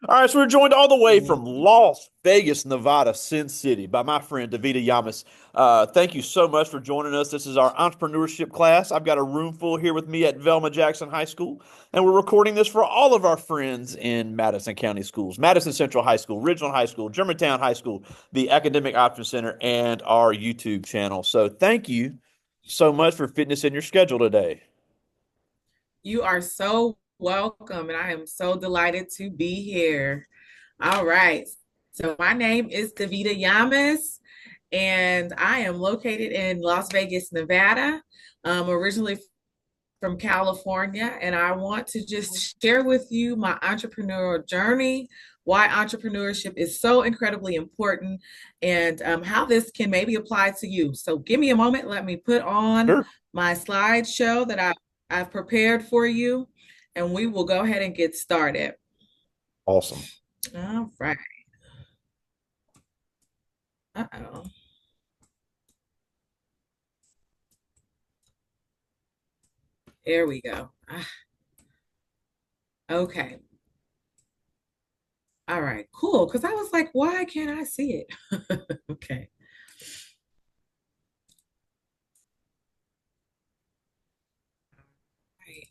All right, so we're joined all the way from Las Vegas, Nevada, Sin City, by my friend Davita Llamas. Thank you so much for joining us. This is our entrepreneurship class. I've got a room full here with me at Velma Jackson High School, and we're recording this for all of our friends in Madison County schools, Madison Central High School, Ridgeland High School, Germantown High School, the Academic Option Center, and our YouTube channel. So thank you so much for fitting this in your schedule today. You are so welcome, and I am so delighted to be here. All right. So, my name is Davita Llamas, and I am located in Las Vegas, Nevada. Originally from California, and I want to just share with you my entrepreneurial journey, why entrepreneurship is so incredibly important, and how this can maybe apply to you. So, give me a moment. Let me put on Sure. my slideshow that I've prepared for you, and we will go ahead and get started. Awesome. All right. Uh-oh. There we go. Okay. All right. Cool. Because I was like, why can't I see it? Okay. Right.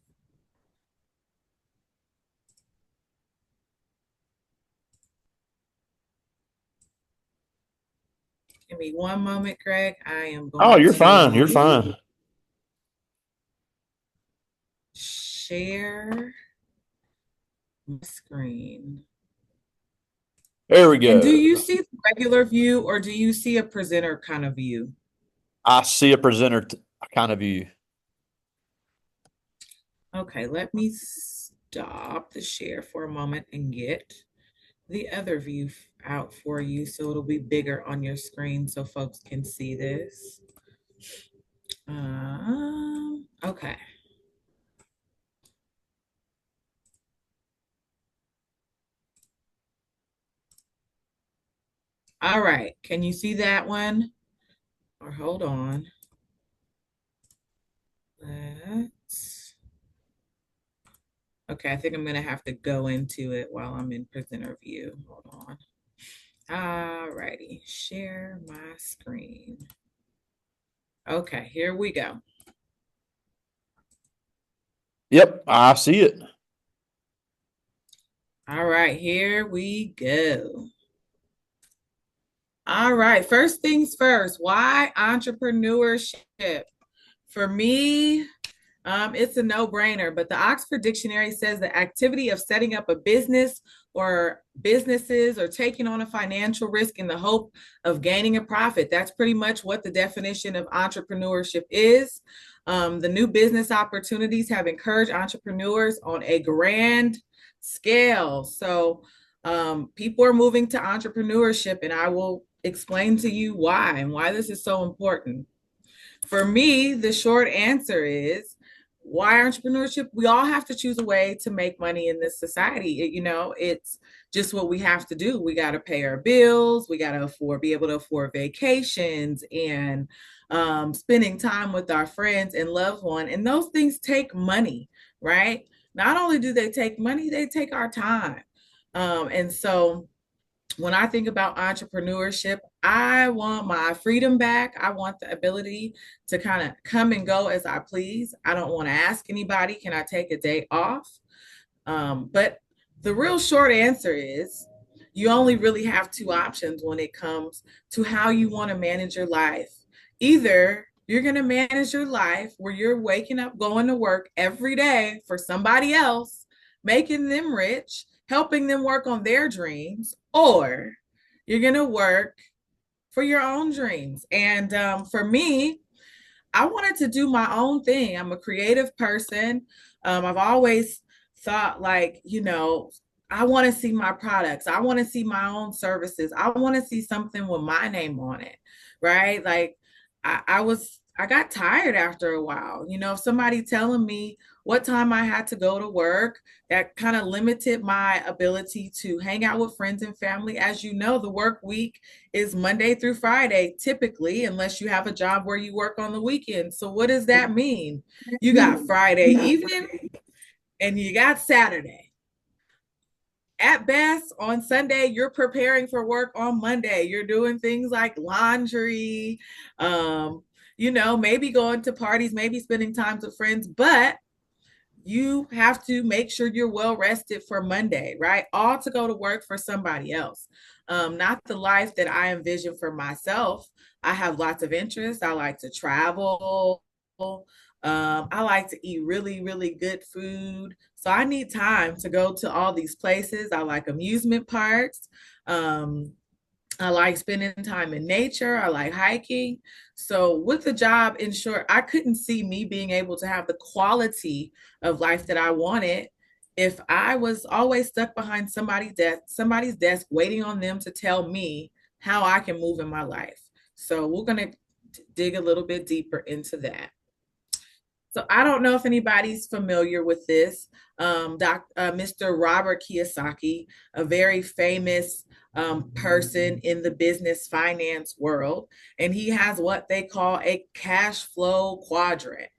Give me one moment, Greg. I am Oh, going you're fine. You're to fine. share my screen. There we And do go. you see the regular view or do you see a presenter kind of view? I see a presenter kind of view. Okay, let me stop the share for a moment and get the other view out for you so it'll be bigger on your screen so folks can see this. Okay. All right. Can you see that one? Or hold on. Let's. Okay, I think I'm gonna have to go into it while I'm in presenter view. Hold on. All righty, share my screen. Okay, here we go. Yep, I see it. All right, here we go. All right, first things first, why entrepreneurship? For me, it's a no-brainer, but the Oxford Dictionary says the activity of setting up a business or businesses or taking on a financial risk in the hope of gaining a profit. That's pretty much what the definition of entrepreneurship is. The new business opportunities have encouraged entrepreneurs on a grand scale. So people are moving to entrepreneurship, and I will explain to you why and why this is so important. For me, the short answer is why entrepreneurship? We all have to choose a way to make money in this society. It's just what we have to do. We got to pay our bills. We got to be able to afford vacations and spending time with our friends and loved one. And those things take money, right? Not only do they take money, they take our time. And so when I think about entrepreneurship, I want my freedom back. I want the ability to kind of come and go as I please. I don't want to ask anybody, can I take a day off? But the real short answer is you only really have two options when it comes to how you want to manage your life. Either you're going to manage your life where you're waking up, going to work every day for somebody else, making them rich, helping them work on their dreams, or you're going to work for your own dreams. And for me, I wanted to do my own thing. I'm a creative person. I've always thought, like, I want to see my products. I want to see my own services. I want to see something with my name on it, right? Like, I got tired after a while. Somebody telling me what time I had to go to work, that kind of limited my ability to hang out with friends and family. As you know, the work week is Monday through Friday, typically, unless you have a job where you work on the weekend. So, what does that mean? You got Friday evening and you got Saturday. at best on Sunday, you're preparing for work on Monday. You're doing things like laundry, um, maybe going to parties, maybe spending time with friends, but you have to make sure you're well rested for Monday, right? All to go to work for somebody else. Not the life that I envision for myself. I have lots of interests. I like to travel. I like to eat really, really good food. So I need time to go to all these places. I like amusement parks. Um, I like spending time in nature. I like hiking. So with the job, in short, I couldn't see me being able to have the quality of life that I wanted if I was always stuck behind somebody's desk waiting on them to tell me how I can move in my life. So we're going to dig a little bit deeper into that. So I don't know if anybody's familiar with this. Mr. Robert Kiyosaki, a very famous person in the business finance world, and he has what they call a cash flow quadrant.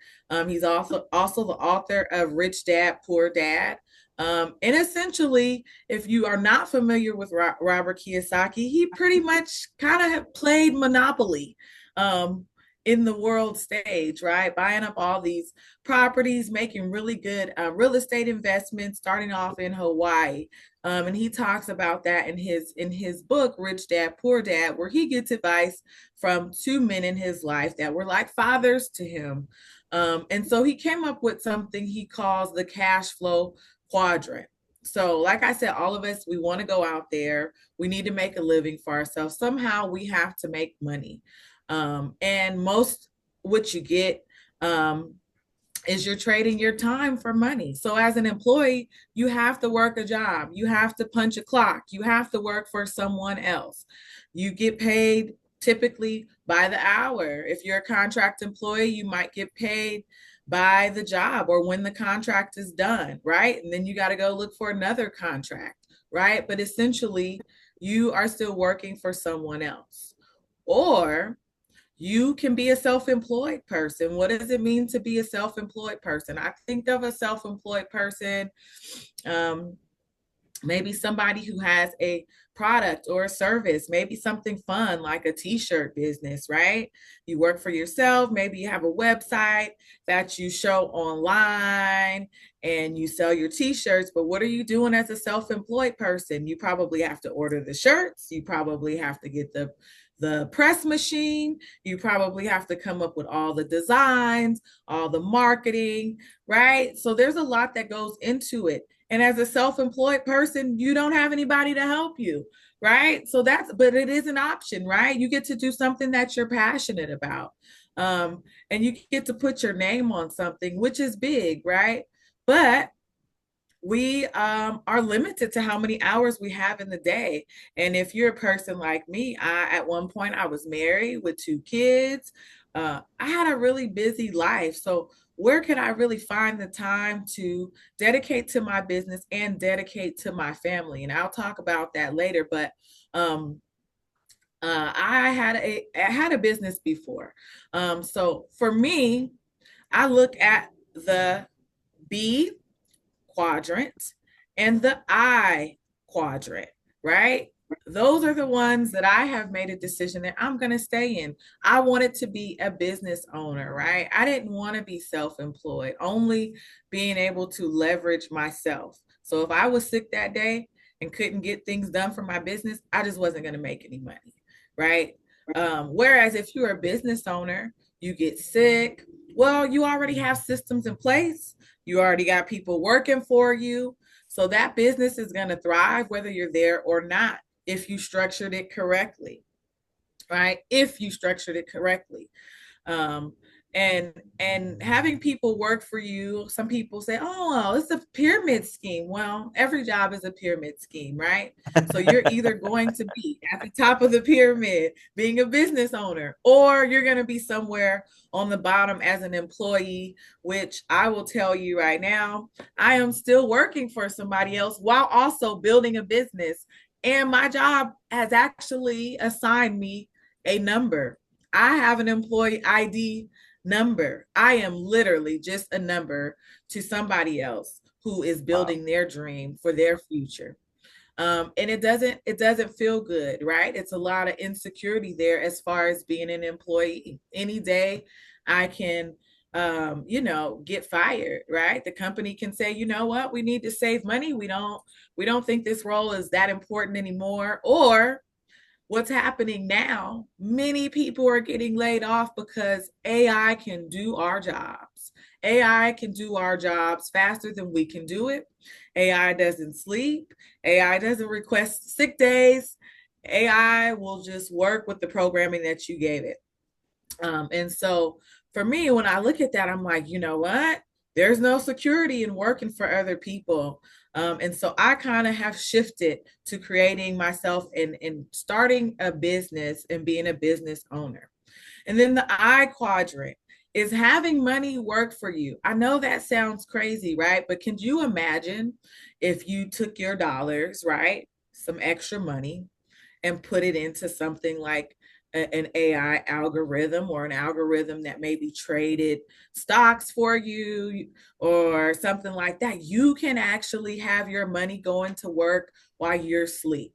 He's also the author of Rich Dad, Poor Dad. And essentially, if you are not familiar with Robert Kiyosaki, he pretty much kind of played Monopoly. Um, in the world stage, right? Buying up all these properties, making really good real estate investments, starting off in Hawaii. And he talks about that in his book, Rich Dad, Poor Dad, where he gets advice from two men in his life that were like fathers to him. And so he came up with something he calls the cash flow quadrant. So, like I said, all of us, we want to go out there. We need to make a living for ourselves. Somehow we have to make money. And most what you get is you're trading your time for money. So as an employee, you have to work a job. You have to punch a clock. You have to work for someone else. You get paid typically by the hour. If you're a contract employee, you might get paid by the job or when the contract is done, right? And then you got to go look for another contract, right? But essentially, you are still working for someone else. Or you can be a self-employed person. What does it mean to be a self-employed person? I think of a self-employed person, um, maybe somebody who has a product or a service, maybe something fun like a t-shirt business, right? You work for yourself, maybe you have a website that you show online and you sell your t-shirts, but what are you doing as a self-employed person? You probably have to order the shirts, you probably have to get the press machine, you probably have to come up with all the designs, all the marketing, right? So there's a lot that goes into it. And as a self-employed person, you don't have anybody to help you, right? But it is an option, right? You get to do something that you're passionate about. And you get to put your name on something, which is big, right? But we are limited to how many hours we have in the day. And if you're a person like me, at one point I was married with two kids. I had a really busy life. So where can I really find the time to dedicate to my business and dedicate to my family? And I'll talk about that later. But I had a business before. So for me, I look at the B quadrant and the I quadrant, right? Those are the ones that I have made a decision that I'm going to stay in. I wanted to be a business owner, right? I didn't want to be self-employed, only being able to leverage myself. So if I was sick that day and couldn't get things done for my business, I just wasn't going to make any money, right? Whereas if you're a business owner, you get sick, well, you already have systems in place. You already got people working for you. So that business is going to thrive whether you're there or not if you structured it correctly, right? If you structured it correctly. Um, and having people work for you, some people say, oh, well, it's a pyramid scheme. Well, every job is a pyramid scheme, right? So you're either going to be at the top of the pyramid being a business owner, or you're going to be somewhere on the bottom as an employee, which I will tell you right now, I am still working for somebody else while also building a business. And my job has actually assigned me a number. I have an employee ID number. I am literally just a number to somebody else who is Wow. building their dream for their future. And it doesn't feel good, right? It's a lot of insecurity there as far as being an employee. Any day I can get fired, right? The company can say, you know what, we need to save money. We don't think this role is that important anymore. Or what's happening now, many people are getting laid off because AI can do our jobs. AI can do our jobs faster than we can do it. AI doesn't sleep. AI doesn't request sick days. AI will just work with the programming that you gave it. And so for me, when I look at that, I'm like, you know what? There's no security in working for other people. And so I kind of have shifted to creating myself and starting a business and being a business owner. And then the I quadrant is having money work for you. I know that sounds crazy, right? But can you imagine if you took your dollars, right? Some extra money and put it into something like an AI algorithm or an algorithm that maybe traded stocks for you or something like that. You can actually have your money going to work while you're asleep,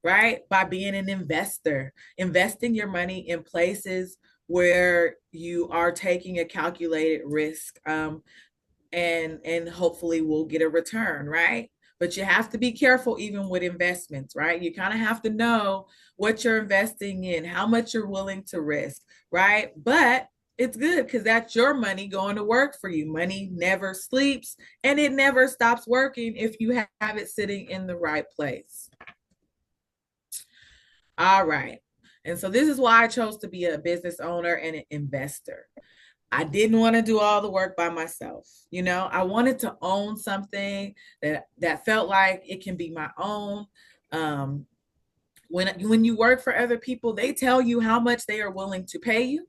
right? By being an investor, investing your money in places where you are taking a calculated risk, and hopefully we'll get a return, right? But you have to be careful even with investments, right? You kind of have to know what you're investing in, how much you're willing to risk, right? But it's good because that's your money going to work for you. Money never sleeps and it never stops working if you have it sitting in the right place. All right. And so this is why I chose to be a business owner and an investor. I didn't want to do all the work by myself. I wanted to own something that felt like it can be my own. Um, when you work for other people, they tell you how much they are willing to pay you.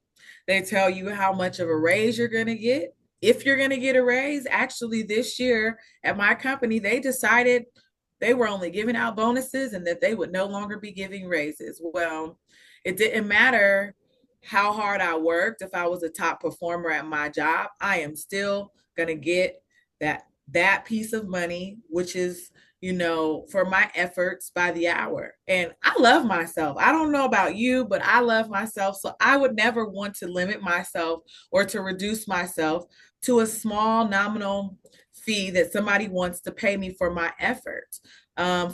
They tell you how much of a raise you're going to get. If you're going to get a raise, actually this year at my company, they decided they were only giving out bonuses and that they would no longer be giving raises. Well, it didn't matter how hard I worked. If I was a top performer at my job, I am still going to get that piece of money, which is for my efforts by the hour. And I love myself. I don't know about you, but I love myself. So I would never want to limit myself or to reduce myself to a small nominal fee that somebody wants to pay me for my efforts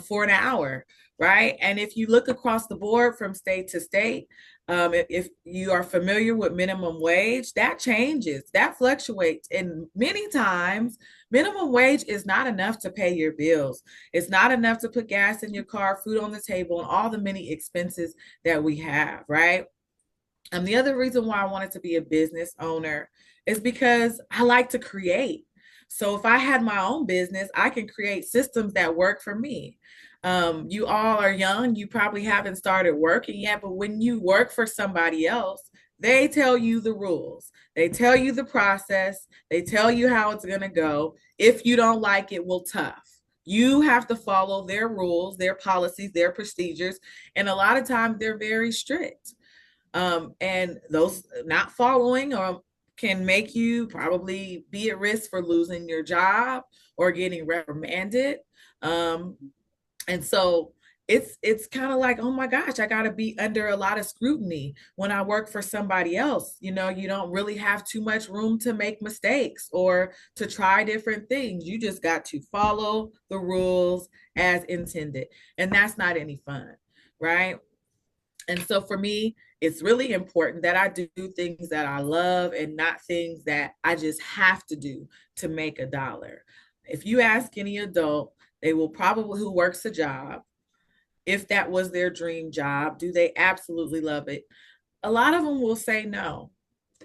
for an hour, right? And if you look across the board from state to state, if you are familiar with minimum wage, that changes, that fluctuates. And many times, minimum wage is not enough to pay your bills. It's not enough to put gas in your car, food on the table, and all the many expenses that we have, right? The other reason why I wanted to be a business owner is because I like to create. So if I had my own business, I can create systems that work for me. You all are young, you probably haven't started working yet, but when you work for somebody else, they tell you the rules, they tell you the process, they tell you how it's going to go. If you don't like it, well, tough. You have to follow their rules, their policies, their procedures, and a lot of times they're very strict. And those not following or can make you probably be at risk for losing your job or getting reprimanded. Um, and so it's kind of like, oh my gosh, I got to be under a lot of scrutiny when I work for somebody else. You don't really have too much room to make mistakes or to try different things. You just got to follow the rules as intended. And that's not any fun, right? And so for me, it's really important that I do things that I love and not things that I just have to do to make a dollar. If you ask any adult, they will probably who works a job, if that was their dream job, do they absolutely love it? A lot of them will say no.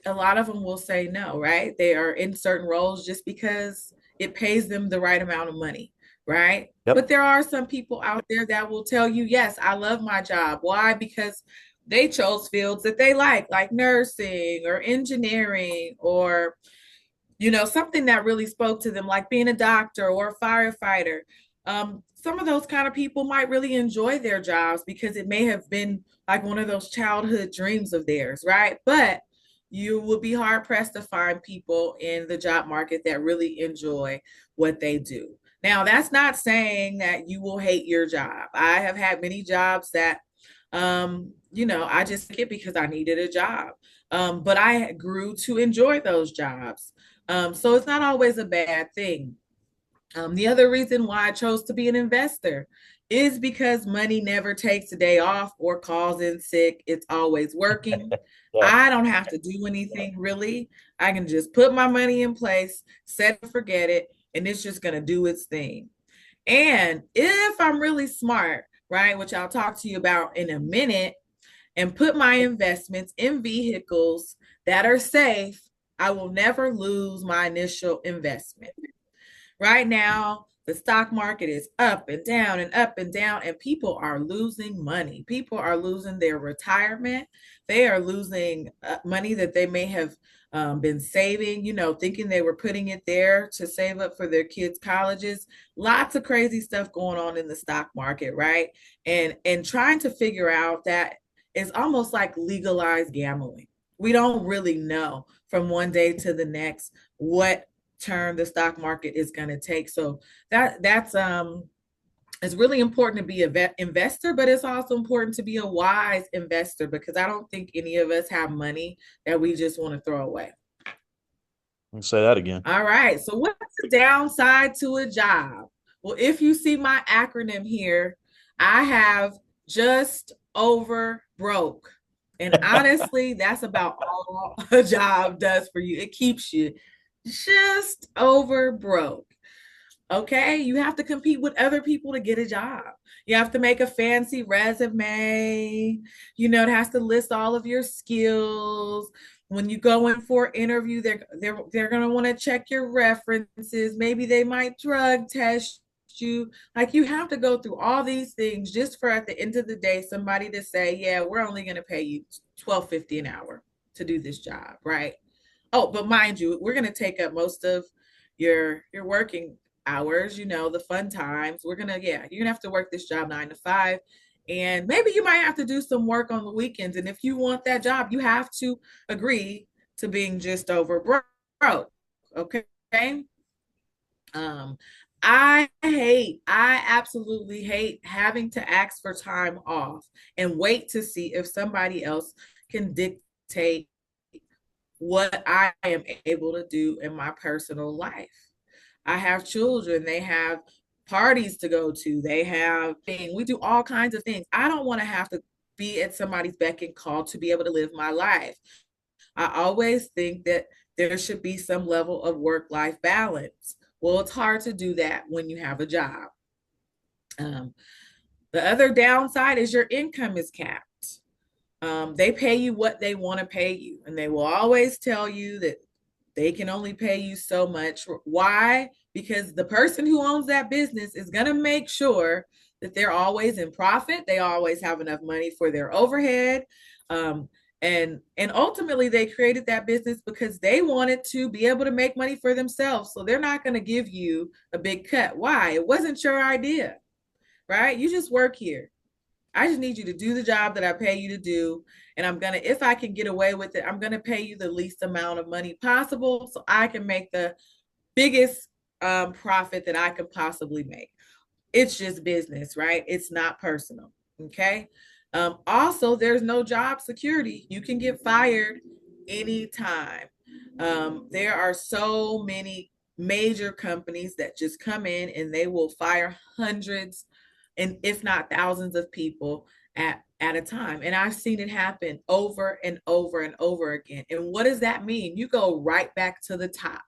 A lot of them will say no, right? They are in certain roles just because it pays them the right amount of money, right? Yep. But there are some people out there that will tell you, yes, I love my job. Why? Because they chose fields that they like nursing or engineering or, something that really spoke to them, like being a doctor or a firefighter. Some of those kind of people might really enjoy their jobs because it may have been like one of those childhood dreams of theirs, right? But you will be hard pressed to find people in the job market that really enjoy what they do. Now, that's not saying that you will hate your job. I have had many jobs that, I just took it because I needed a job. But I grew to enjoy those jobs. So it's not always a bad thing. The other reason why I chose to be an investor is because money never takes a day off or calls in sick. It's always working. Yeah. I don't have to do anything really. I can just put my money in place, set and forget it, and it's just going to do its thing. And if I'm really smart, right, which I'll talk to you about in a minute, and put my investments in vehicles that are safe, I will never lose my initial investment. Right now, the stock market is up and down and up and down, and people are losing money. People are losing their retirement. They are losing money that they may have been saving, thinking they were putting it there to save up for their kids' colleges. Lots of crazy stuff going on in the stock market, right? And trying to figure out that is almost like legalized gambling. We don't really know from one day to the next what turn the stock market is going to take. So that's it's really important to be an investor, but it's also important to be a wise investor, because I don't think any of us have money that we just want to throw away. Say that again. All right. So what's the downside to a job? Well, if you see my acronym here, I have just over broke. And honestly, that's about all a job does for you. It keeps you just over broke. Okay, you have to compete with other people to get a job. You have to make a fancy resume. It has to list all of your skills. When you go in for an interview, they're going to want to check your references. Maybe they might drug test you. Like, you have to go through all these things just for, at the end of the day, somebody to say, "Yeah, we're only going to pay you $12.50 an hour to do this job," right? Oh, but mind you, we're going to take up most of your working hours, the fun times. You're gonna have to work this job 9 to 5. And maybe you might have to do some work on the weekends. And if you want that job, you have to agree to being just over broke. Okay. Um, I absolutely hate having to ask for time off and wait to see if somebody else can dictate what I am able to do in my personal life. I have children, they have parties to go to, they have things, we do all kinds of things. I don't want to have to be at somebody's beck and call to be able to live my life. I always think that there should be some level of work-life balance. Well, it's hard to do that when you have a job. Um, the other downside is your income is capped. They pay you what they want to pay you, and they will always tell you that they can only pay you so much. Why? Because the person who owns that business is going to make sure that they're always in profit. They always have enough money for their overhead. And ultimately, they created that business because they wanted to be able to make money for themselves. So they're not going to give you a big cut. Why? It wasn't your idea, right? You just work here. I just need you to do the job that I pay you to do. And if I can get away with it, I'm going to pay you the least amount of money possible so I can make the biggest profit that I could possibly make. It's just business, right? It's not personal. Okay. Also, there's no job security. You can get fired anytime. There are so many major companies that just come in and they will fire hundreds and if not thousands of people at a time. And I've seen it happen over and over and over again. And what does that mean? You go right back to the top.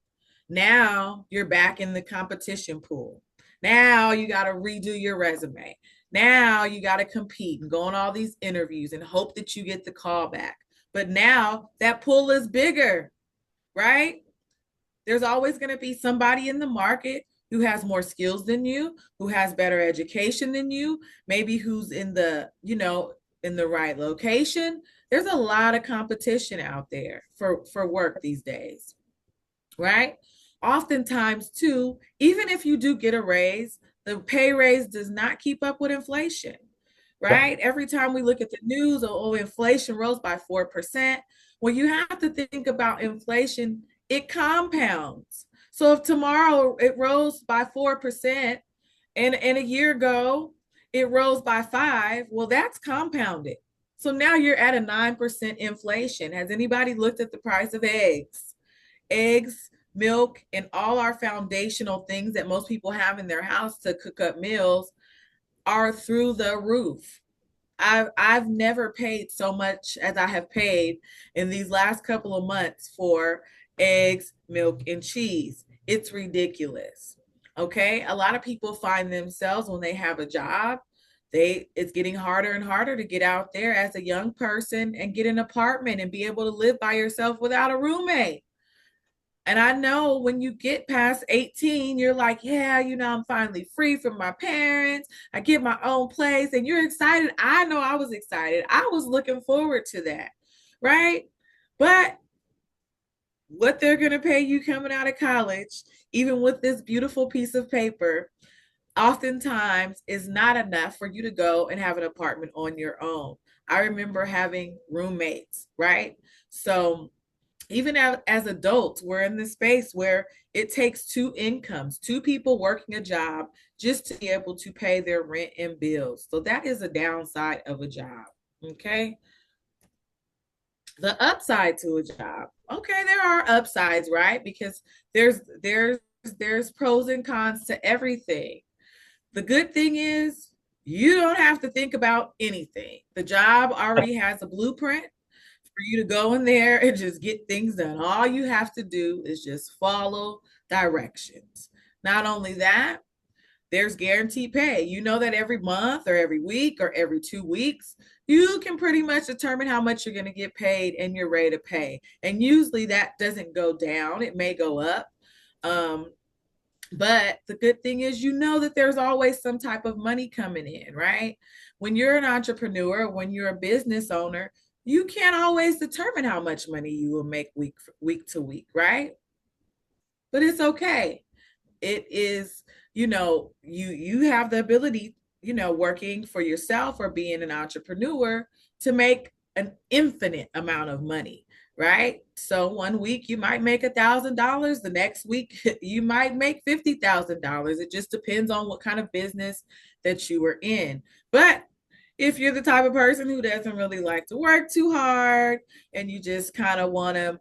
Now you're back in the competition pool. Now you got to redo your resume. Now you got to compete and go on all these interviews and hope that you get the call back. But now that pool is bigger, right? There's always going to be somebody in the market who has more skills than you, who has better education than you, maybe who's in the right location. There's a lot of competition out there for work these days, right? Oftentimes too, even if you do get a raise, the pay raise does not keep up with inflation, right? Every time we look at the news, inflation rose by 4%. Well, you have to think about inflation, it compounds. So if tomorrow it rose by 4% and a year ago it rose by 5, well, that's compounded. So now you're at a 9% inflation. Has anybody looked at the price of eggs? Eggs, milk, and all our foundational things that most people have in their house to cook up meals are through the roof. I've never paid so much as I have paid in these last couple of months for eggs, milk, and cheese. It's ridiculous. Okay. A lot of people find themselves when they have a job, it's getting harder and harder to get out there as a young person and get an apartment and be able to live by yourself without a roommate. And I know when you get past 18, you're like, yeah, I'm finally free from my parents. I get my own place, and you're excited. I know I was excited. I was looking forward to that, right? But what they're going to pay you coming out of college, even with this beautiful piece of paper, oftentimes is not enough for you to go and have an apartment on your own. I remember having roommates, right? So even as adults, we're in this space where it takes two incomes, two people working a job just to be able to pay their rent and bills. So that is a downside of a job. Okay. The upside to a job. Okay, there are upsides, right? Because there's pros and cons to everything. The good thing is you don't have to think about anything. The job already has a blueprint for you to go in there and just get things done. All you have to do is just follow directions. Not only that, there's guaranteed pay. You know that every month or every week or every 2 weeks, you can pretty much determine how much you're going to get paid and your rate of pay. And usually that doesn't go down, it may go up. But the good thing is, that there's always some type of money coming in, right? When you're an entrepreneur, when you're a business owner, you can't always determine how much money you will make week to week, right? But it's okay. It is, you have the ability, working for yourself or being an entrepreneur to make an infinite amount of money, right? So one week you might make $1,000. The next week you might make $50,000. It just depends on what kind of business that you are in. But if you're the type of person who doesn't really like to work too hard and you just kind of want to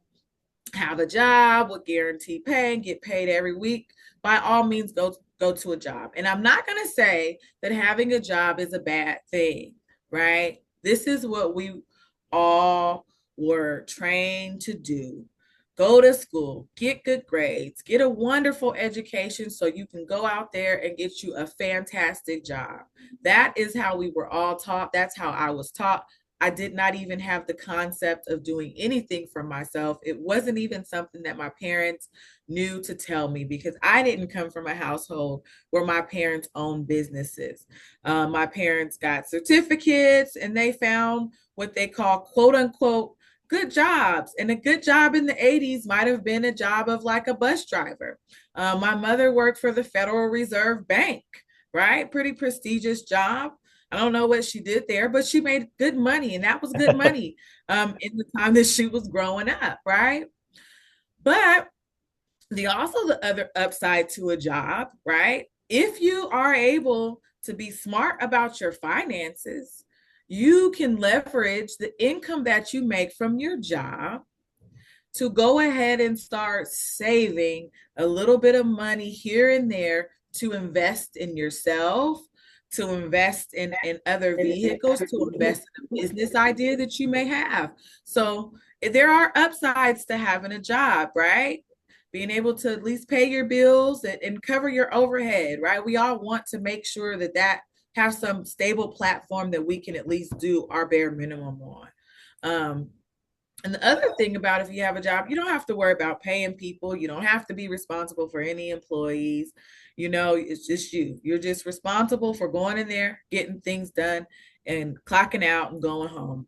have a job with guaranteed pay and get paid every week, by all means go to a job. And I'm not going to say that having a job is a bad thing, right? This is what we all were trained to do. Go to school, get good grades, get a wonderful education so you can go out there and get you a fantastic job. That is how we were all taught. That's how I was taught. I did not even have the concept of doing anything for myself. It wasn't even something that my parents knew to tell me because I didn't come from a household where my parents owned businesses. My parents got certificates and they found what they call quote unquote good jobs. And a good job in the 80s might have been a job of like a bus driver. My mother worked for the Federal Reserve Bank, right? Pretty prestigious job. I don't know what she did there, but she made good money, and that was good money in the time that she was growing up, right? But the other upside to a job, right? If you are able to be smart about your finances, you can leverage the income that you make from your job to go ahead and start saving a little bit of money here and there to invest in yourself, to invest in other vehicles, to invest in a business idea that you may have. So there are upsides to having a job, right? Being able to at least pay your bills and cover your overhead, right? We all want to make sure that have some stable platform that we can at least do our bare minimum on. And the other thing about if you have a job, you don't have to worry about paying people. You don't have to be responsible for any employees. It's just you. You're just responsible for going in there, getting things done, and clocking out and going home.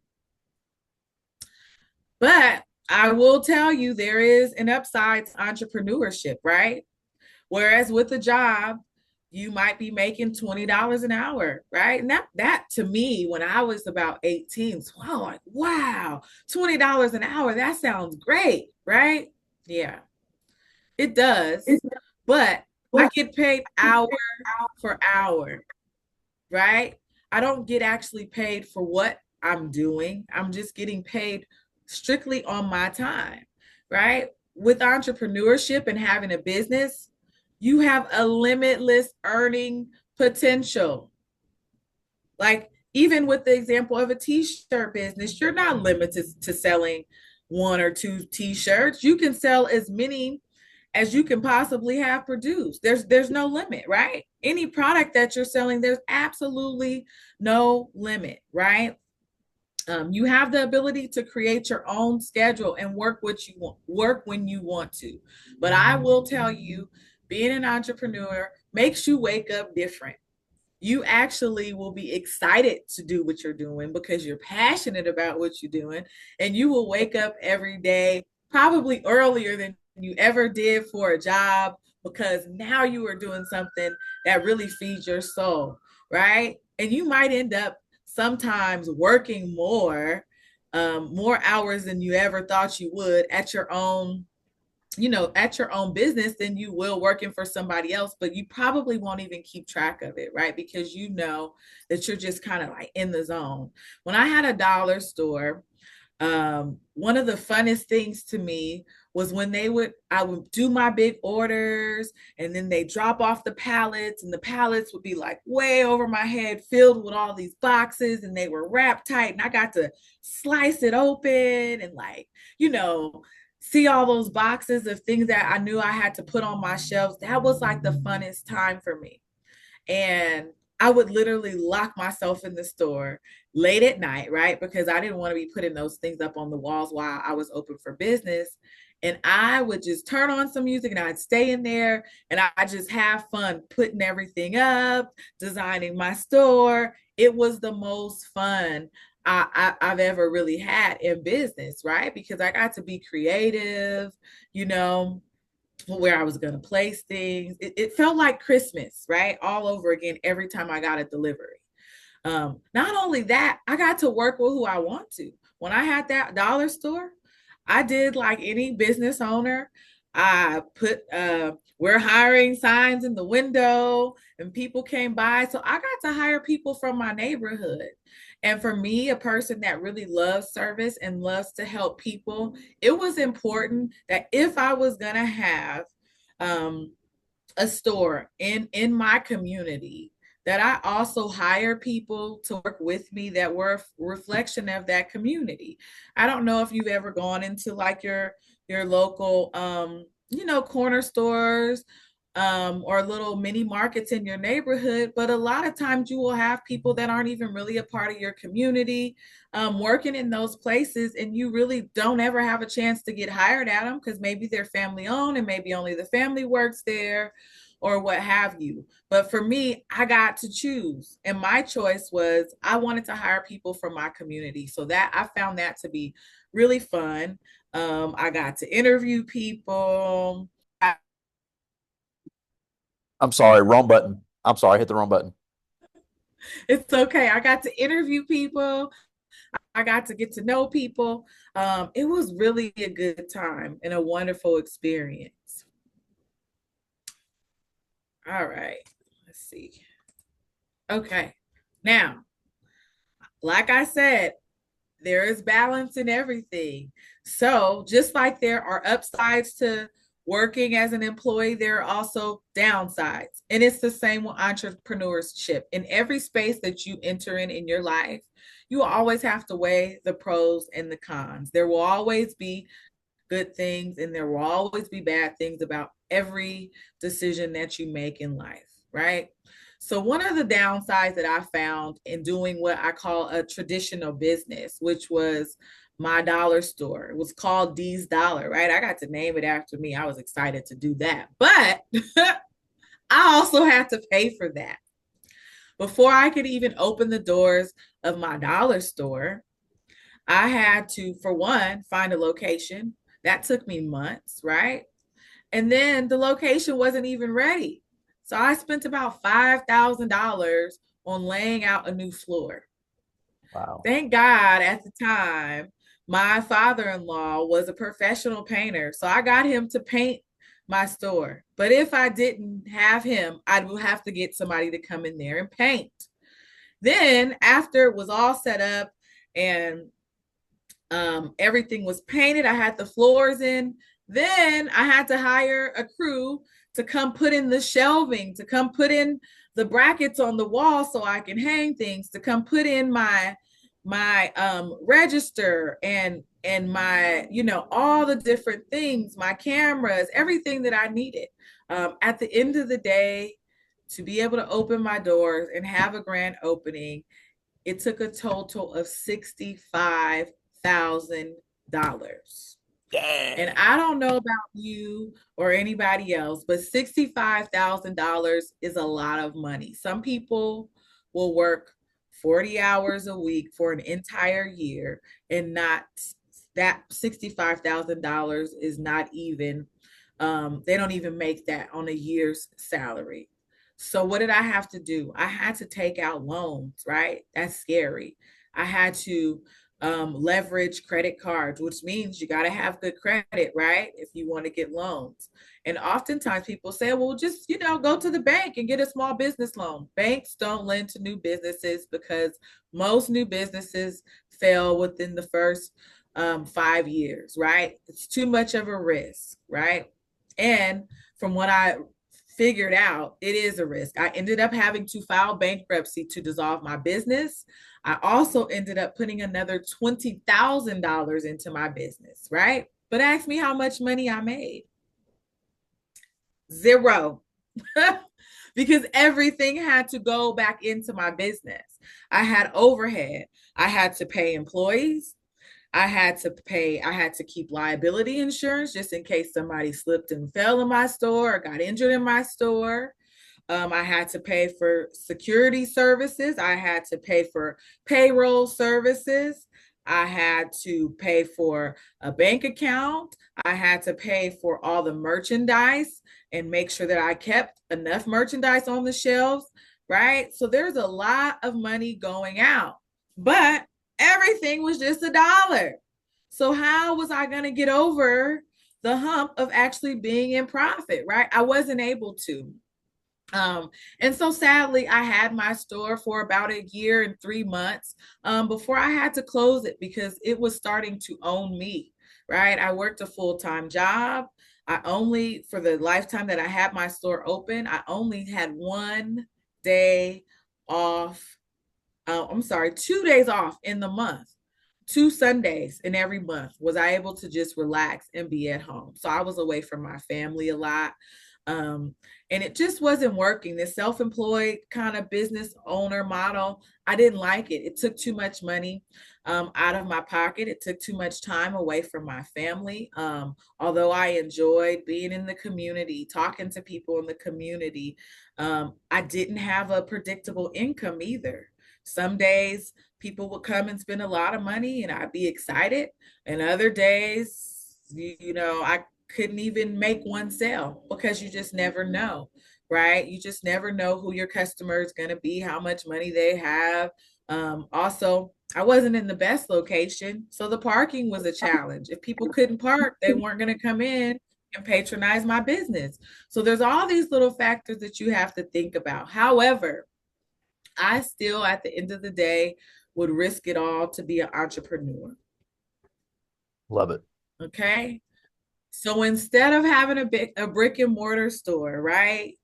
But I will tell you, there is an upside to entrepreneurship, right? Whereas with a job, you might be making $20 an hour, right? And that to me, when I was about 18, so I was like, wow, $20 an hour, that sounds great, right? Yeah. It does, but I get paid hour for hour, right? I don't get actually paid for what I'm doing. I'm just getting paid strictly on my time, right? With entrepreneurship and having a business, you have a limitless earning potential. Like, even with the example of a t-shirt business, you're not limited to selling one or two t-shirts. You can sell as many as you can possibly have produced. There's no limit, right? Any product that you're selling, there's absolutely no limit, right? You have the ability to create your own schedule and work what you want, work when you want to. But I will tell you, being an entrepreneur makes you wake up different. You actually will be excited to do what you're doing because you're passionate about what you're doing, and you will wake up every day probably earlier than you ever did for a job, because now you are doing something that really feeds your soul, right? And you might end up sometimes working more hours than you ever thought you would at your own, at your own business than you will working for somebody else, but you probably won't even keep track of it, right? Because you know that you're just kind of like in the zone. When I had a dollar store, one of the funnest things to me was when I would do my big orders, and then they drop off the pallets, and the pallets would be like way over my head, filled with all these boxes, and they were wrapped tight, and I got to slice it open and, like, you know, see all those boxes of things that I knew I had to put on my shelves. That was like the funnest time for me. And I would literally lock myself in the store late at night, right? Because I didn't want to be putting those things up on the walls while I was open for business. And I would just turn on some music and I'd stay in there and I just have fun putting everything up, designing my store. It was the most fun I've ever really had in business, right? Because I got to be creative, you know, where I was going to place things. It felt like Christmas, right? All over again every time I got a delivery. Not only that, I got to work with who I want to. When I had that dollar store, I did like any business owner. I put we're hiring signs in the window and people came by. So I got to hire people from my neighborhood. And for me, a person that really loves service and loves to help people, it was important that if I was going to have um, a store in my community, that I also hire people to work with me that were a reflection of that community. I don't know if you've ever gone into like your local corner stores, or little mini markets in your neighborhood, but a lot of times you will have people that aren't even really a part of your community working in those places, and you really don't ever have a chance to get hired at them because maybe they're family owned and maybe only the family works there or what have you. But for me, I got to choose, and my choice was I wanted to hire people from my community. So that I found that to be really fun. I got to interview people. I'm sorry, wrong button. I'm sorry, I hit the wrong button. It's okay. I got to interview people. I got to get to know people. It was really a good time and a wonderful experience. All right. Let's see. Okay. Now, like I said, there is balance in everything. So, just like there are upsides to working as an employee, there are also downsides. And it's the same with entrepreneurship. In every space that you enter in your life, you will always have to weigh the pros and the cons. There will always be good things and there will always be bad things about every decision that you make in life, right? So, one of the downsides that I found in doing what I call a traditional business, which was my dollar store, it was called D's Dollar, right? I got to name it after me. I was excited to do that. But I also had to pay for that. Before I could even open the doors of my dollar store, I had to, for one, find a location. That took me months, right? And then the location wasn't even ready. So I spent about $5,000 on laying out a new floor. Wow. Thank God at the time, my father in law was a professional painter. So I got him to paint my store. But if I didn't have him, I would have to get somebody to come in there and paint. Then after it was all set up and everything was painted, I had the floors in. Then I had to hire a crew to come put in the shelving, to come put in the brackets on the wall so I can hang things, to come put in my register and my, you know, all the different things, my cameras, everything that I needed. At the end of the day, to be able to open my doors and have a grand opening, it took a total of $65,000. And Dang. I don't know about you or anybody else, but $65,000 is a lot of money. Some people will work 40 hours a week for an entire year, and not that $65,000 is not even, they don't even make that on a year's salary. So what did I have to do? I had to take out loans, right? That's scary. I had to leverage credit cards, which means you got to have good credit, right? If you want to get loans. And oftentimes people say, well, just, you know, go to the bank and get a small business loan. Banks don't lend to new businesses because most new businesses fail within the first 5 years, right? It's too much of a risk, right? And from what I figured out, it is a risk. I ended up having to file bankruptcy to dissolve my business. I also ended up putting another $20,000 into my business, right? But ask me how much money I made. Zero. Because everything had to go back into my business. I had overhead. I had to pay employees. I had to keep liability insurance just in case somebody slipped and fell in my store or got injured in my store. I had to pay for security services. I had to pay for payroll services. I had to pay for a bank account. I had to pay for all the merchandise and make sure that I kept enough merchandise on the shelves, right? So there's a lot of money going out, but everything was just $1. So how was I going to get over the hump of actually being in profit, right? I wasn't able to. And so sadly, I had my store for about a year and 3 months before I had to close it because it was starting to own me, right? I worked a full-time job. I only, for the lifetime that I had my store open, I only had 1 day off. I'm sorry, 2 days off in the month. 2 Sundays in every month was I able to just relax and be at home. So I was away from my family a lot. Um, and it just wasn't working. This self-employed kind of business owner model, I didn't like it. It took too much money out of my pocket. It took too much time away from my family. Although I enjoyed being in the community, talking to people in the community, I didn't have a predictable income either. Some days people would come and spend a lot of money and I'd be excited. And other days, you know, I couldn't even make one sale because you just never know, right? You just never know who your customer is going to be, how much money they have. Also, I wasn't in the best location, so the parking was a challenge. If people couldn't park, they weren't going to come in and patronize my business. So there's all these little factors that you have to think about. However, I still, at the end of the day, would risk it all to be an entrepreneur. Love it. Okay. So instead of having a brick and mortar store, right?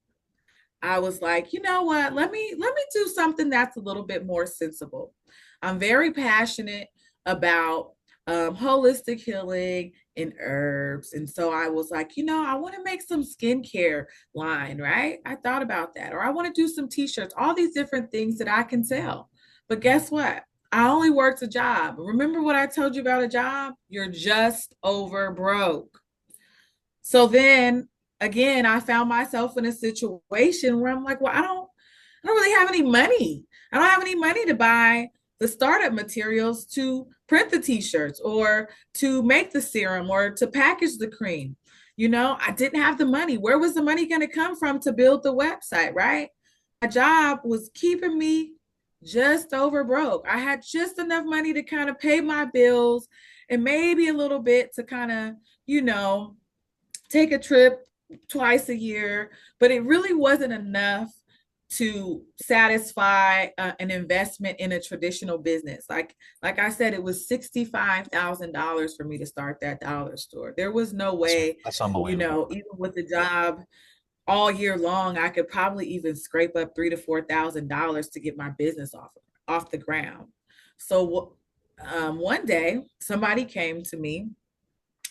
I was like, you know what? Let me do something that's a little bit more sensible. I'm very passionate about holistic healing and herbs, and so I was like, you know, I want to make some skincare line, right? I thought about that, or I want to do some t-shirts, all these different things that I can sell. But guess what? I only worked a job. Remember what I told you about a job? You're just over broke. So then again, I found myself in a situation where I'm like, well, I don't really have any money. I don't have any money to buy the startup materials to print the t-shirts or to make the serum or to package the cream. You know, I didn't have the money. Where was the money going to come from to build the website, right? My job was keeping me just over broke. I had just enough money to kind of pay my bills and maybe a little bit to kind of, you know, take a trip twice a year, but it really wasn't enough to satisfy an investment in a traditional business. Like I said, it was $65,000 for me to start that dollar store. There was no way, That's unbelievable. even with the job all year long, I could probably even scrape up $3,000 to $4,000 to get my business off the ground. So one day, somebody came to me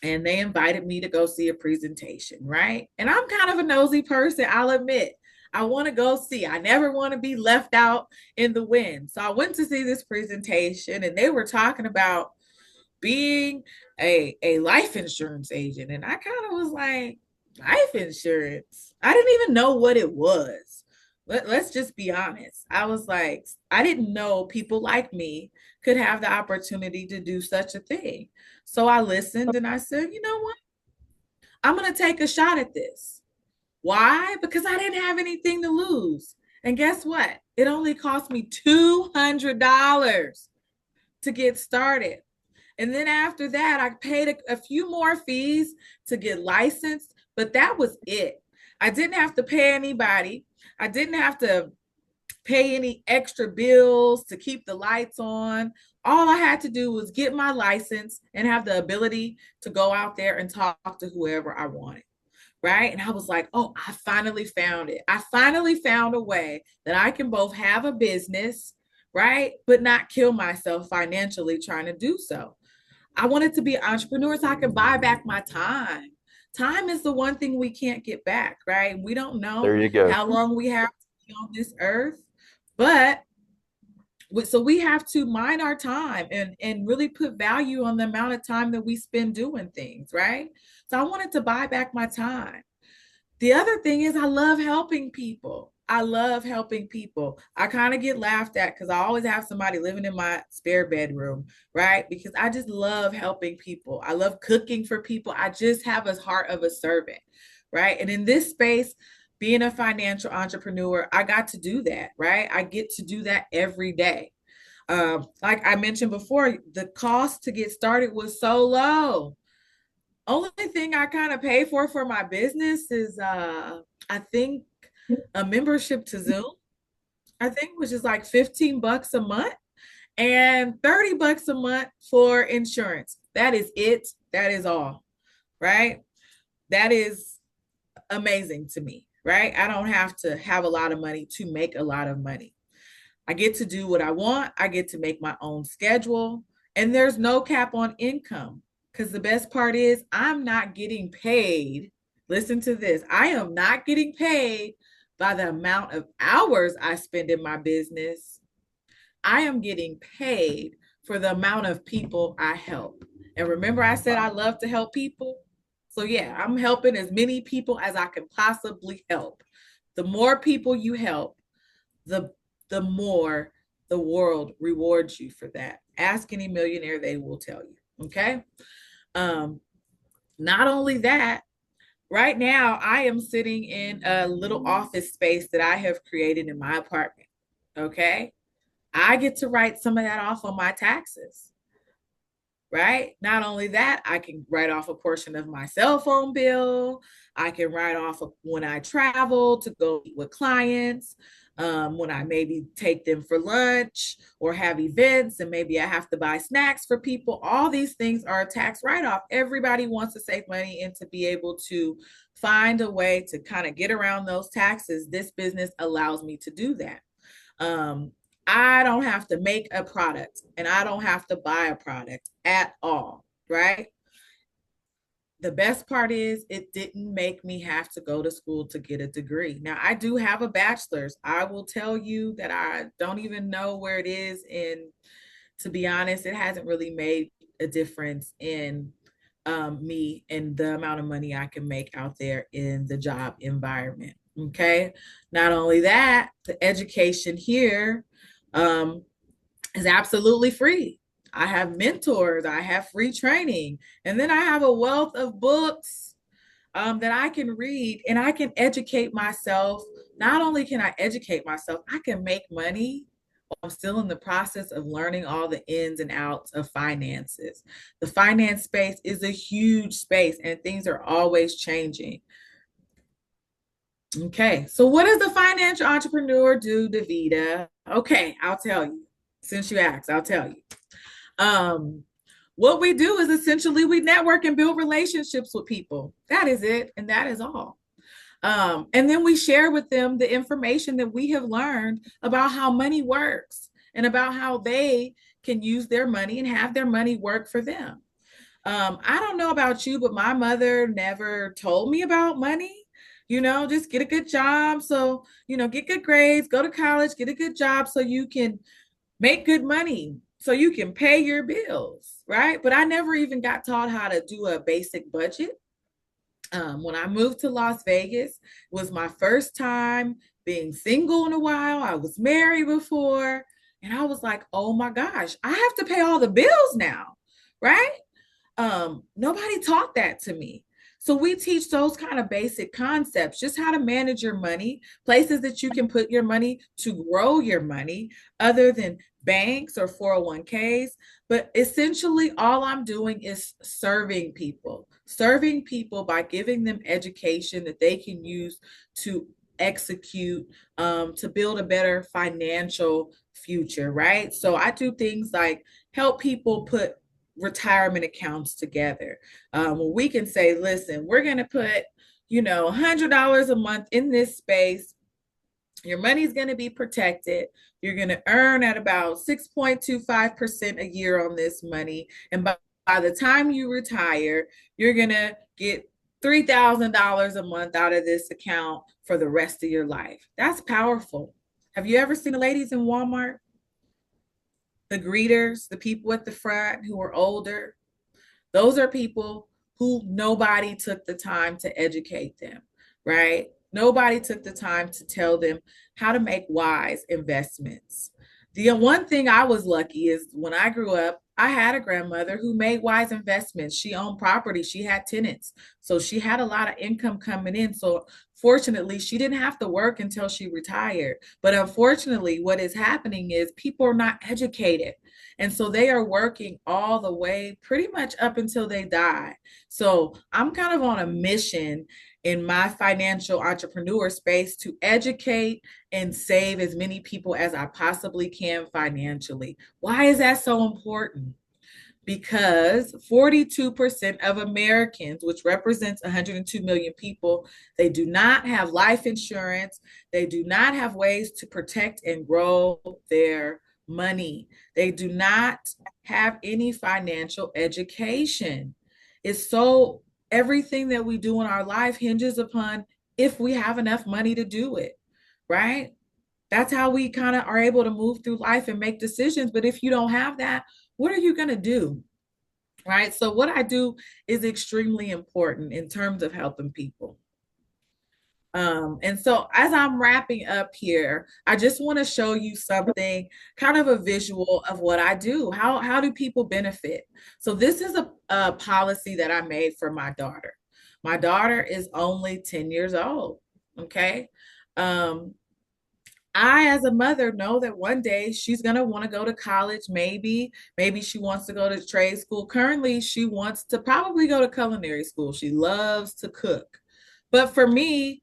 and they invited me to go see a presentation, right? And I'm kind of a nosy person, I'll admit. I want to go see. I never want to be left out in the wind. So I went to see this presentation and they were talking about being a life insurance agent. And I kind of was like, life insurance? I didn't even know what it was. Let's just be honest. I was like, I didn't know people like me could have the opportunity to do such a thing. So I listened and I said, you know what? I'm going to take a shot at this. Why? Because I didn't have anything to lose. And guess what? It only cost me $200 to get started. And then after that, I paid a few more fees to get licensed, but that was it. I didn't have to pay anybody. I didn't have to pay any extra bills to keep the lights on. All I had to do was get my license and have the ability to go out there and talk to whoever I wanted. Right. And I was like, oh, I finally found it. I finally found a way that I can both have a business, right, but not kill myself financially trying to do so. I wanted to be an entrepreneur so I could buy back my time. Time is the one thing we can't get back, right? We don't There know you go. how long we have to be on this earth, but so we have to mine our time and really put value on the amount of time that we spend doing things, right? So I wanted to buy back my time. The other thing is I love helping people. I love helping people. I kind of get laughed at because I always have somebody living in my spare bedroom, right? Because I just love helping people. I love cooking for people. I just have a heart of a servant, right? And in this space, being a financial entrepreneur, I got to do that, right? I get to do that every day. Like I mentioned before, the cost to get started was so low. Only thing I kind of pay for my business is I think a membership to Zoom, I think, which is like $15 a month and $30 a month for insurance. That is it. That is all. Right. That is amazing to me. Right. I don't have to have a lot of money to make a lot of money. I get to do what I want. I get to make my own schedule. And there's no cap on income. Because the best part is, I'm not getting paid. Listen to this. I am not getting paid by the amount of hours I spend in my business. I am getting paid for the amount of people I help. And remember, I said I love to help people. So, yeah, I'm helping as many people as I can possibly help. The more people you help, the the more the world rewards you for that. Ask any millionaire, they will tell you. Okay. Um, Not only that, right now I am sitting in a little office space that I have created in my apartment. Okay. I get to write some of that off on my taxes, right? Not only that, I can write off a portion of my cell phone bill. I can write off when I travel to go meet with clients, when I maybe take them for lunch or have events and maybe I have to buy snacks for people. All these things are a tax write off. Everybody wants to save money and to be able to find a way to kind of get around those taxes. This business allows me to do that. Um, I don't have to make a product and I don't have to buy a product at all, right? The best part is it didn't make me have to go to school to get a degree. Now, I do have a bachelor's. I will tell you that I don't even know where it is. And to be honest, it hasn't really made a difference in me and the amount of money I can make out there in the job environment. Okay. Not only that, the education here um, is absolutely free. I have mentors, I have free training, and then I have a wealth of books that I can read and I can educate myself. Not only can I educate myself, I can make money. I'm still in the process of learning all the ins and outs of finances. The finance space is a huge space and things are always changing. Okay, so what does the financial entrepreneur do, Davita? Okay, I'll tell you. Since you asked, I'll tell you. Um, what we do is essentially we network and build relationships with people. That is it, and that is all. And then we share with them the information that we have learned about how money works and about how they can use their money and have their money work for them. I don't know about you, but my mother never told me about money. Just get a good job. So, get good grades, go to college, get a good job so you can make good money, so you can pay your bills, right? But I never even got taught how to do a basic budget. When I moved to Las Vegas, it was my first time being single in a while. I was married before, and I was like, oh my gosh, I have to pay all the bills now, right? Nobody taught that to me. So we teach those kind of basic concepts, just how to manage your money, places that you can put your money to grow your money, other than banks or 401ks. But essentially, all I'm doing is serving people by giving them education that they can use to execute, to build a better financial future, right? So I do things like help people put retirement accounts together. Where we can say, listen, we're going to put, $100 a month in this space. Your money's going to be protected. You're going to earn at about 6.25% a year on this money. And by the time you retire, you're going to get $3,000 a month out of this account for the rest of your life. That's powerful. Have you ever seen the ladies in Walmart? The greeters, the people at the front who are older, those are people who nobody took the time to educate them, right? Nobody took the time to tell them how to make wise investments. The one thing I was lucky is when I grew up, I had a grandmother who made wise investments. She owned property, she had tenants. So she had a lot of income coming in. So fortunately, she didn't have to work until she retired. But unfortunately, what is happening is people are not educated. And so they are working all the way pretty much up until they die. So I'm kind of on a mission in my financial entrepreneur space to educate and save as many people as I possibly can financially. Why is that so important? Because 42% of Americans, which represents 102 million people, they do not have life insurance. They do not have ways to protect and grow their money. They do not have any financial education. It's so everything that we do in our life hinges upon if we have enough money to do it, right? That's how we kind of are able to move through life and make decisions. But if you don't have that, what are you going to do? Right. So, what I do is extremely important in terms of helping people. And so, as I'm wrapping up here, I just want to show you something, kind of a visual of what I do. How do people benefit? So, this is a policy that I made for my daughter. My daughter is only 10 years old. Okay. Um, I, as a mother, know that one day she's going to want to go to college. Maybe she wants to go to trade school. Currently, she wants to probably go to culinary school. She loves to cook. But for me,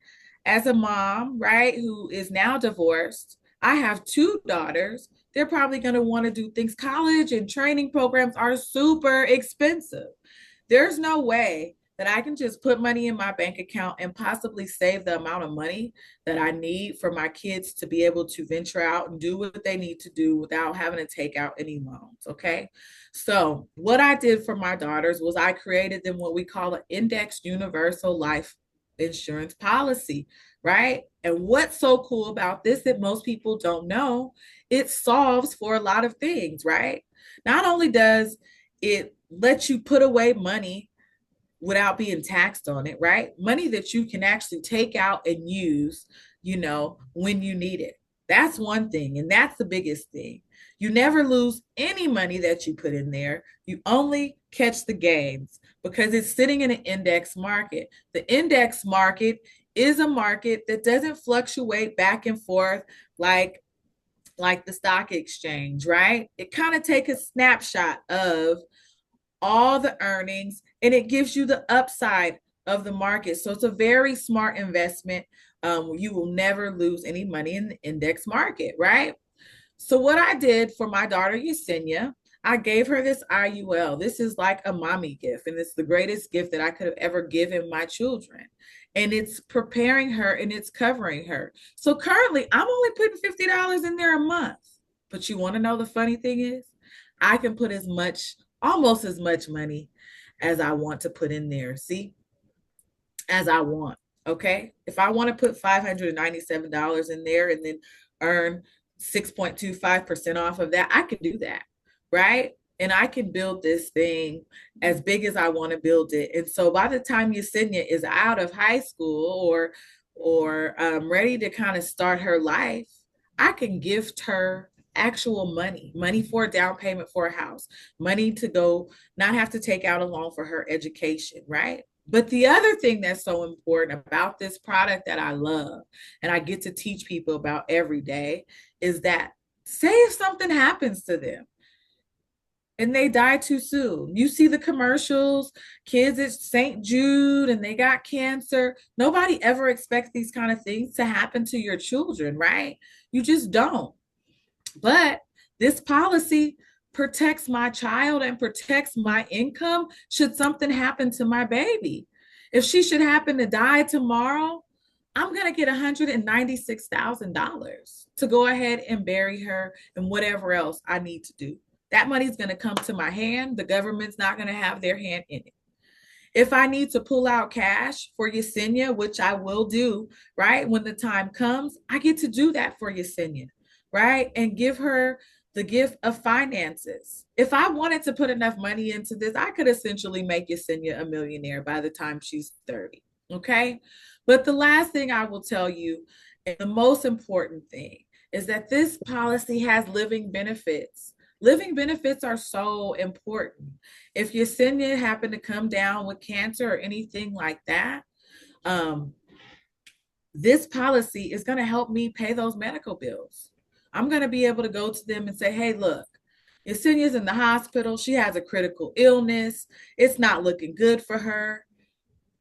as a mom, right, who is now divorced, I have two daughters. They're probably going to want to do things. College and training programs are super expensive. There's no way that I can just put money in my bank account and possibly save the amount of money that I need for my kids to be able to venture out and do what they need to do without having to take out any loans. Okay. So, what I did for my daughters was I created them what we call an indexed universal life insurance policy, right? And what's so cool about this that most people don't know, it solves for a lot of things, right? Not only does it let you put away money without being taxed on it, right? Money that you can actually take out and use, when you need it. That's one thing. And that's the biggest thing. You never lose any money that you put in there. You only catch the gains because it's sitting in an index market. The index market is a market that doesn't fluctuate back and forth like the stock exchange, right? It kind of takes a snapshot of all the earnings and it gives you the upside of the market. So it's a very smart investment. You will never lose any money in the index market, right? So what I did for my daughter Yesenia, I gave her this IUL. This is like a mommy gift, and it's the greatest gift that I could have ever given my children. And it's preparing her and it's covering her. So currently, I'm only putting $50 in there a month. But you want to know the funny thing is, I can put as much, almost as much money as I want to put in there. See, as I want. Okay. If I want to put $597 in there and then earn 6.25% off of that, I can do that. Right. And I can build this thing as big as I want to build it. And so by the time Yesenia is out of high school or ready to kind of start her life, I can gift her actual money for a down payment for a house, money to go not have to take out a loan for her education, right? But the other thing that's so important about this product that I love and I get to teach people about every day is that say if something happens to them and they die too soon. You see the commercials, kids at St. Jude and they got cancer. Nobody ever expects these kind of things to happen to your children, right? You just don't. But this policy protects my child and protects my income should something happen to my baby. If she should happen to die tomorrow, I'm going to get $196,000 to go ahead and bury her and whatever else I need to do. That money's going to come to my hand. The government's not going to have their hand in it. If I need to pull out cash for Yesenia, which I will do, right? When the time comes, I get to do that for Yesenia, right? And give her the gift of finances. If I wanted to put enough money into this, I could essentially make Yesenia a millionaire by the time she's 30, okay? But the last thing I will tell you, and the most important thing, is that this policy has living benefits. Living benefits are so important. If Yesenia happened to come down with cancer or anything like that, this policy is going to help me pay those medical bills. I'm going to be able to go to them and say, hey, look, Yesenia's in the hospital. She has a critical illness. It's not looking good for her.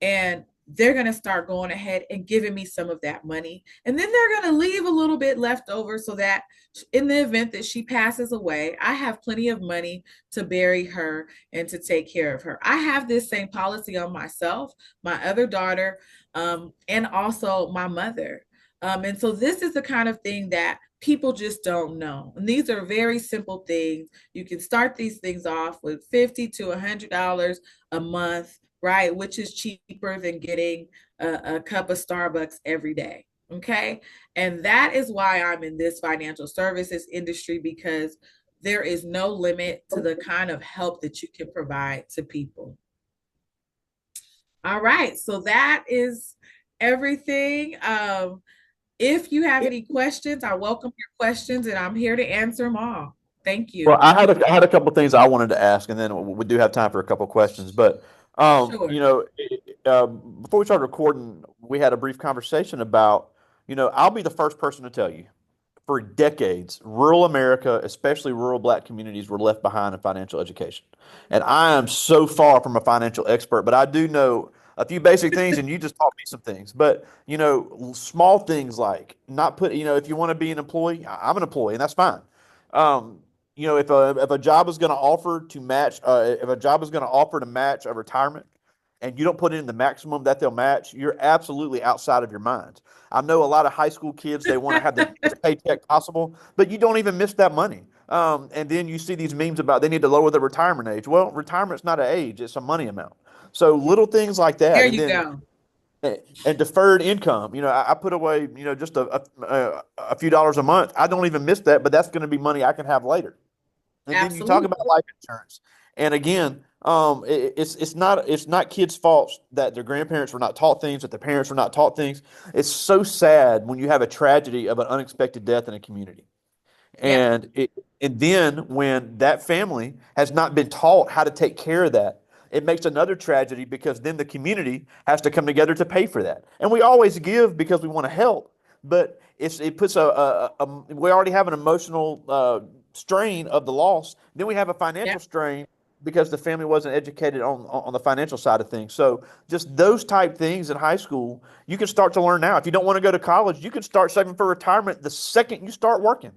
And they're going to start going ahead and giving me some of that money. And then they're going to leave a little bit left over so that in the event that she passes away, I have plenty of money to bury her and to take care of her. I have this same policy on myself, my other daughter, and also my mother. And so this is the kind of thing that people just don't know. And these are very simple things. You can start these things off with $50 to $100 a month, right? Which is cheaper than getting a cup of Starbucks every day. Okay. And that is why I'm in this financial services industry, because there is no limit to the kind of help that you can provide to people. All right. So that is everything. If you have any questions, I welcome your questions and I'm here to answer them all. Thank Well, you. I had a couple of things I wanted to ask, and then we do have time for a couple of questions. But Sure. before we started recording, we had a brief conversation about, I'll be the first person to tell you, for decades, rural America, especially rural Black communities, were left behind in financial education. And I am so far from a financial expert, but I do know a few basic things, and you just taught me some things. But small things like not put, if you want to be an employee, I'm an employee, and that's fine. Um, if a job is going to offer to match, if a job is going to offer to match a retirement, and you don't put in the maximum that they'll match, you're absolutely outside of your mind. I know a lot of high school kids, they want to have the biggest paycheck possible, but you don't even miss that money. And then you see these memes about they need to lower the retirement age. Well, retirement's not an age, it's a money amount. So little things like that. There And you then go. and deferred income. I put away, just a few dollars a month. I don't even miss that, but that's going to be money I can have later. And then you talk Absolutely. about life insurance. And again, it's not kids' faults that their grandparents were not taught things, that their parents were not taught things. It's so sad when you have a tragedy of an unexpected death in a community. Yep. And then when that family has not been taught how to take care of that, it makes another tragedy because then the community has to come together to pay for that. And we always give because we want to help, but it puts we already have an emotional strain of the loss. Then we have a financial Yep. strain because the family wasn't educated on the financial side of things. So just those type things in high school, you can start to learn now. If you don't want to go to college, you can start saving for retirement the second you start working.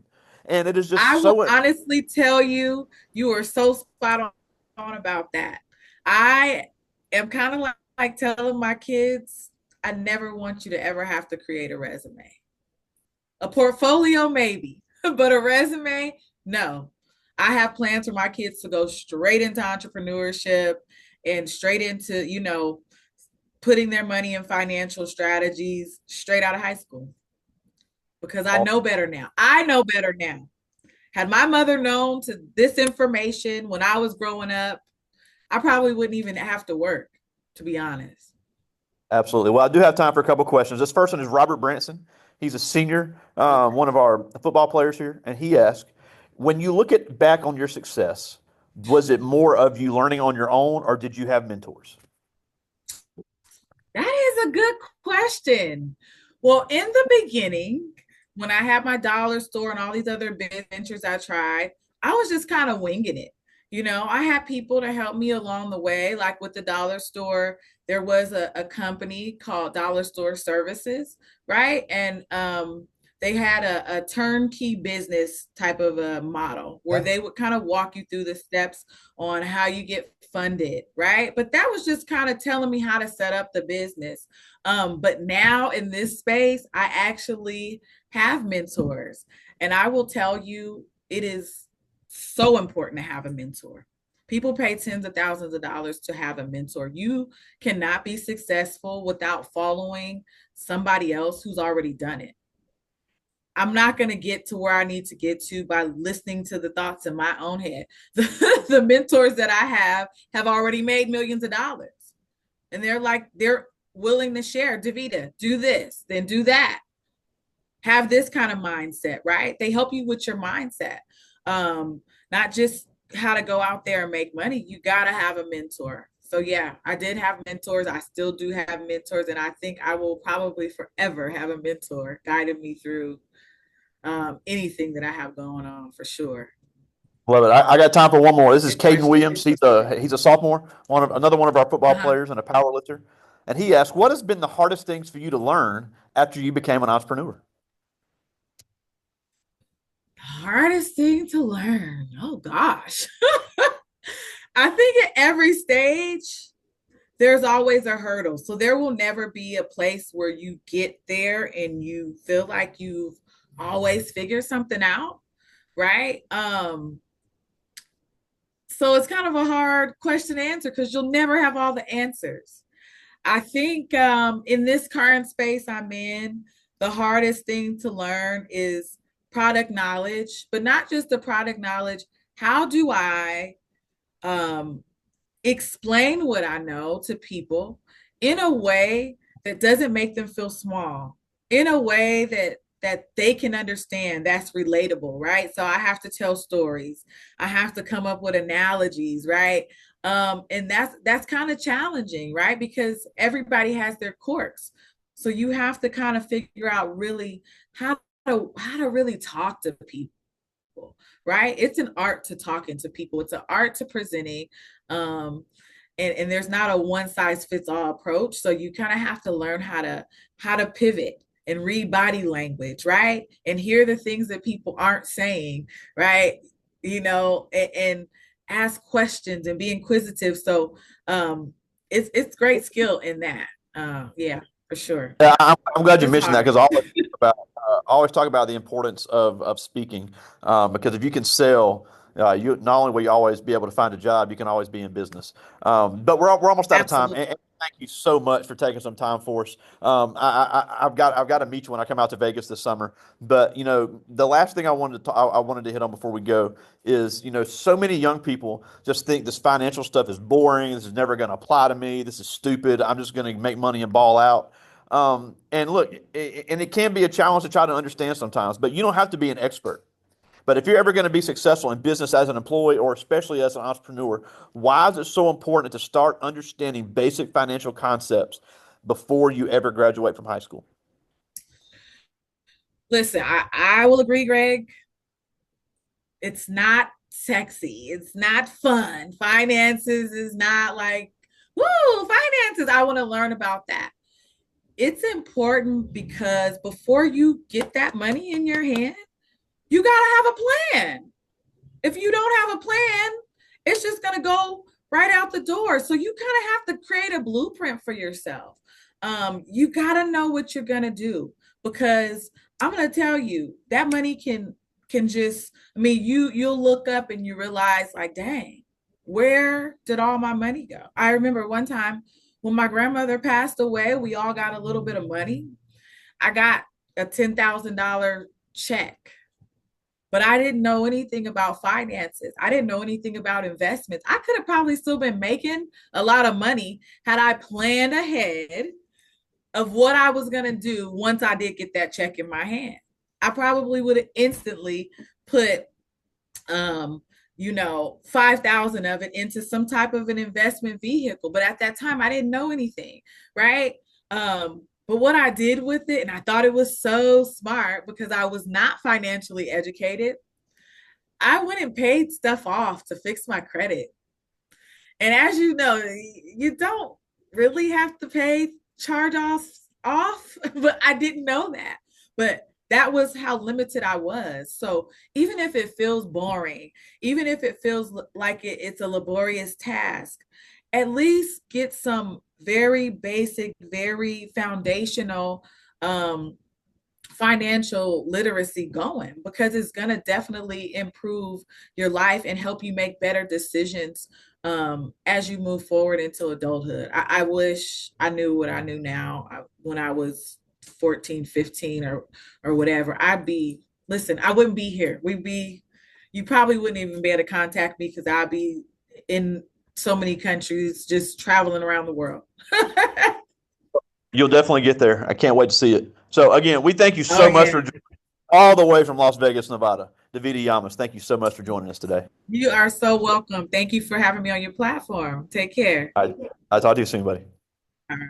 And it is I just will so honestly tell you, you are so spot on about that. I am kind of like telling my kids, I never want you to ever have to create a resume. A portfolio, maybe, but a resume, no. I have plans for my kids to go straight into entrepreneurship and straight into, putting their money in financial strategies straight out of high school because I know better now. I know better now. Had my mother known to this information when I was growing up, I probably wouldn't even have to work, to be honest. absolutely. Well, I do have time for a couple questions. This first one is Robert Branson. He's a senior, Okay. one of our football players here, and he asked, when you look at back on your success, was it more of you learning on your own, or did you have mentors? That is a good question. Well, in the beginning, when I had my dollar store and all these other business ventures I tried, I was just kind of winging it. I had people to help me along the way. Like with the dollar store, there was a company called Dollar Store Services, right? And they had a turnkey business type of a model where they would kind of walk you through the steps on how you get funded, right? But that was just kind of telling me how to set up the business. But now in this space, I actually have mentors. And I will tell you, it is so important to have a mentor. People pay tens of thousands of dollars to have a mentor. You cannot be successful without following somebody else who's already done it. I'm not going to get to where I need to get to by listening to the thoughts in my own head. The mentors that I have already made millions of dollars. And they're willing to share. Davita, do this, then do that. Have this kind of mindset, right? They help you with your mindset. Not just how to go out there and make money. You got to have a mentor. So yeah, I did have mentors. I still do have mentors, and I think I will probably forever have a mentor guiding me through anything that I have going on for sure. Love it. I got time for one more. This is Caden Mentorship Williams. is the truth. He's a sophomore, another one of our football Uh-huh. players and a power lifter. And he asked, "What has been the hardest things for you to learn after you became an entrepreneur?" Hardest thing to learn. Oh gosh. I think at every stage, there's always a hurdle. So there will never be a place where you get there and you feel like you've always figured something out, right? So it's kind of a hard question to answer because you'll never have all the answers. I think in this current space I'm in, the hardest thing to learn is product knowledge, but not just the product knowledge. How do I um, explain what I know to people in a way that doesn't make them feel small, in a way that they can understand, that's relatable, right? So I have to tell stories. I have to come up with analogies, right? And that's kind of challenging, right? Because everybody has their quirks. So you have to kind of figure out really how to really talk to people, right? It's an art to talking to people. It's an art to presenting. Um, and there's not a one size fits all approach. So you kind of have to learn how to pivot and read body language, right? And hear the things that people aren't saying, right? And ask questions and be inquisitive. So it's great skill in that. Yeah, for sure. Yeah, I'm glad you It's mentioned that hard. because I always talk about the importance of speaking because if you can sell, you not only will you always be able to find a job, you can always be in business. But we're almost out of time, Absolutely. and thank you so much for taking some time for us. I've got to meet you when I come out to Vegas this summer. But the last thing I wanted to hit on before we go is so many young people just think this financial stuff is boring. This is never going to apply to me. This is stupid. I'm just going to make money and ball out. And look, and it can be a challenge to try to understand sometimes, but you don't have to be an expert. But if you're ever going to be successful in business as an employee or especially as an entrepreneur, why is it so important to start understanding basic financial concepts before you ever graduate from high school? Listen, I will agree, Greg. It's not sexy. It's not fun. Finances is not like, woo, finances. I want to learn about that. It's important because before you get that money in your hand, you got to have a plan. If you don't have a plan, it's just going to go right out the door. So you kind of have to create a blueprint for yourself. You got to know what you're going to do because I'm going to tell you that money can just, I mean, you'll look up and you realize like, dang, where did all my money go? I remember one time when my grandmother passed away, we all got a little bit of money. I got a $10,000 check, but I didn't know anything about finances. I didn't know anything about investments. I could have probably still been making a lot of money had I planned ahead of what I was going to do once I did get that check in my hand. I probably would have instantly put, um, 5,000 of it into some type of an investment vehicle. But at that time, I didn't know anything, right? But what I did with it, and I thought it was so smart because I was not financially educated, I went and paid stuff off to fix my credit. And as you know, you don't really have to pay charge offs off, but I didn't know that. But that was how limited I was. So even if it feels boring, even if it feels like it's a laborious task, at least get some very basic, very foundational financial literacy going because it's going to definitely improve your life and help you make better decisions as you move forward into adulthood. I wish I knew what I knew now when I was 14, 15 or whatever. Listen, I wouldn't be here. You probably wouldn't even be able to contact me because I'd be in so many countries just traveling around the world. You'll definitely get there. I can't wait to see it. So again, we thank you Oh, so much yeah. for all the way from Las Vegas, Nevada. Davita Llamas, thank you so much for joining us today. You are so welcome. Thank you for having me on your platform. Take care. I talk to you soon, buddy. All right.